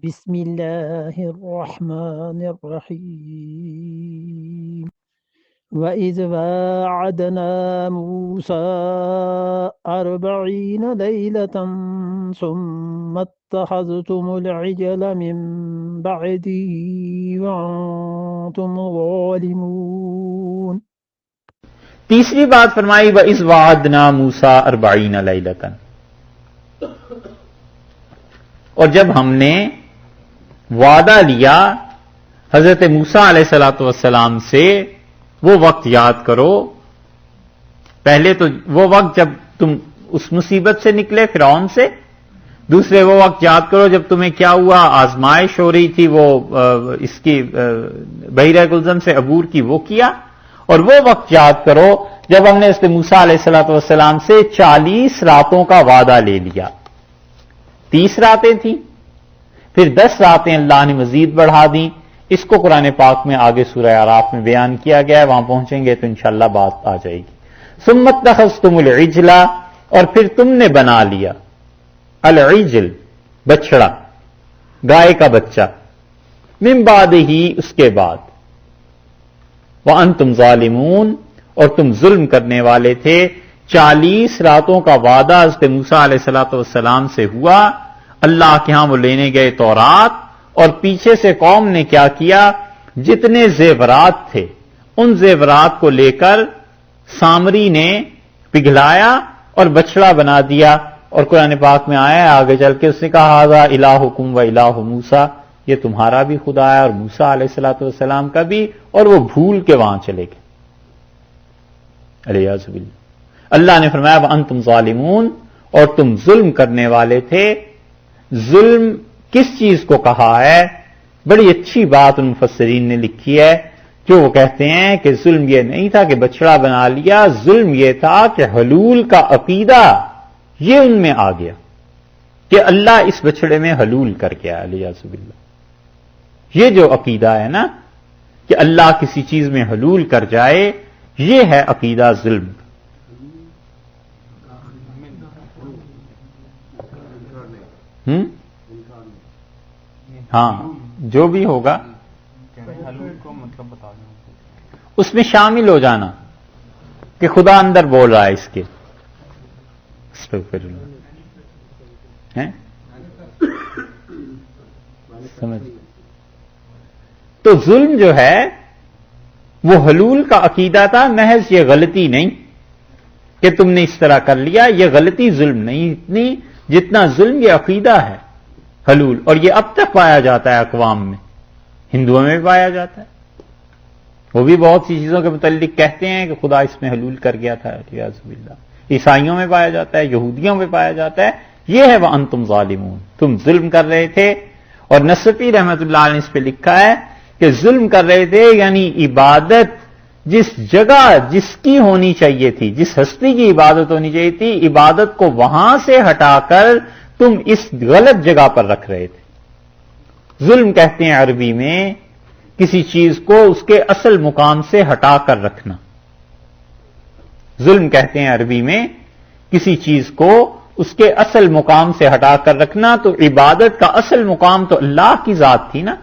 بسم الله الرحمن الرحيم وإذ واعدنا موسى 40 ليلة ثم اتخذتم العجل من بعده وأنتم ظالمون۔ تیسری بات فرمائی وَإِذْ وَعَدْنَا مُوسَىٰ 40 لَيْلَةً، اور جب ہم نے وعدہ لیا حضرت موسیٰ علیہ الصلوۃ والسلام سے، وہ وقت یاد کرو، پہلے تو وہ وقت جب تم اس مصیبت سے نکلے فرعون سے، دوسرے وہ وقت یاد کرو جب تمہیں کیا ہوا، آزمائش ہو رہی تھی، وہ اس کی بحیرہ گلزم سے عبور کی وہ کیا، اور وہ وقت یاد کرو جب ہم نے حضرت موسیٰ علیہ الصلوۃ والسلام سے 40 راتوں کا وعدہ لے لیا۔ 30 راتیں تھیں، پھر 10 راتیں اللہ نے مزید بڑھا دیں۔ اس کو قرآن پاک میں آگے سورہ اعراف میں بیان کیا گیا ہے، وہاں پہنچیں گے تو انشاءاللہ بات آ جائے گی۔ ثم اتخذتم العجل، اور پھر تم نے بنا لیا العجل، بچڑا، گائے کا بچہ، من بعدہ، اس کے بعد، وانتم ظالمون، اور تم ظلم کرنے والے تھے۔ 40 راتوں کا وعدہ حضرت موسیٰ علیہ الصلوۃ والسلام سے ہوا، اللہ کے ہاں وہ لینے گئے تورات، اور پیچھے سے قوم نے کیا کیا، جتنے زیورات تھے ان زیورات کو لے کر سامری نے پگھلایا اور بچڑا بنا دیا، اور قرآن پاک میں آیا ہے آگے چل کے، اس نے کہا ھذا الہکم و الہ موسیٰ، یہ تمہارا بھی خدا ہے اور موسیٰ علیہ الصلوۃ والسلام کا بھی، اور وہ بھول کے وہاں چلے گئے، علیہ باللہ۔ اللہ نے فرمایا وانتم ظالمون، اور تم ظلم کرنے والے تھے۔ ظلم کس چیز کو کہا ہے؟ بڑی اچھی بات ان مفسرین نے لکھی ہے، جو وہ کہتے ہیں کہ ظلم یہ نہیں تھا کہ بچڑا بنا لیا، ظلم یہ تھا کہ حلول کا عقیدہ یہ ان میں آ گیا کہ اللہ اس بچڑے میں حلول کر گیا، علیہ باللہ۔ یہ جو عقیدہ ہے نا کہ اللہ کسی چیز میں حلول کر جائے، یہ ہے عقیدہ ظلم۔ ہاں جو بھی ہوگا اس میں شامل ہو جانا کہ خدا اندر بول رہا ہے اس کے، سمجھ۔ تو ظلم جو ہے وہ حلول کا عقیدہ تھا، محض یہ غلطی نہیں کہ تم نے اس طرح کر لیا، یہ غلطی ظلم نہیں اتنی جتنا ظلم یہ عقیدہ ہے حلول، اور یہ اب تک پایا جاتا ہے اقوام میں، ہندوؤں میں بھی پایا جاتا ہے، وہ بھی بہت سی چیزوں کے متعلق کہتے ہیں کہ خدا اس میں حلول کر گیا تھا، اعوذ باللہ۔ عیسائیوں میں پایا جاتا ہے، یہودیوں میں پایا جاتا ہے، یہ ہے وانتم ظالمون، تم ظلم کر رہے تھے۔ اور نصفی رحمت اللہ علیہ نے اس پہ لکھا ہے کہ ظلم کر رہے تھے یعنی عبادت جس جگہ جس کی ہونی چاہیے تھی، جس ہستی کی عبادت ہونی چاہیے تھی، عبادت کو وہاں سے ہٹا کر تم اس غلط جگہ پر رکھ رہے تھے۔ ظلم کہتے ہیں عربی میں کسی چیز کو اس کے اصل مقام سے ہٹا کر رکھنا، ظلم کہتے ہیں عربی میں کسی چیز کو اس کے اصل مقام سے ہٹا کر رکھنا۔ تو عبادت کا اصل مقام تو اللہ کی ذات تھی نا،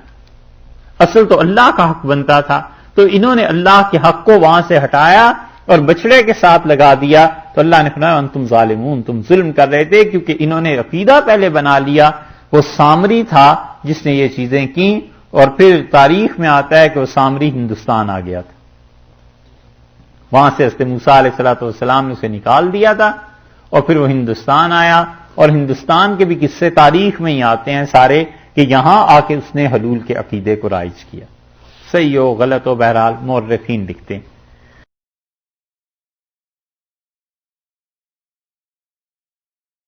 اصل تو اللہ کا حق بنتا تھا، تو انہوں نے اللہ کے حق کو وہاں سے ہٹایا اور بچڑے کے ساتھ لگا دیا، تو اللہ نے فرمایا انتم ظالمون، تم ظلم کر رہے تھے، کیونکہ انہوں نے عقیدہ پہلے بنا لیا، وہ سامری تھا جس نے یہ چیزیں کی، اور پھر تاریخ میں آتا ہے کہ وہ سامری ہندوستان آ گیا تھا، وہاں سے حضرت موسیٰ علیہ الصلوۃ والسلام نے اسے نکال دیا تھا، اور پھر وہ ہندوستان آیا، اور ہندوستان کے بھی قصے تاریخ میں ہی آتے ہیں سارے کہ یہاں آ کے اس نے حلول کے عقیدے کو رائج کیا، صحیح ہو غلط ہو بہرحال مورخین لکھتے ہیں۔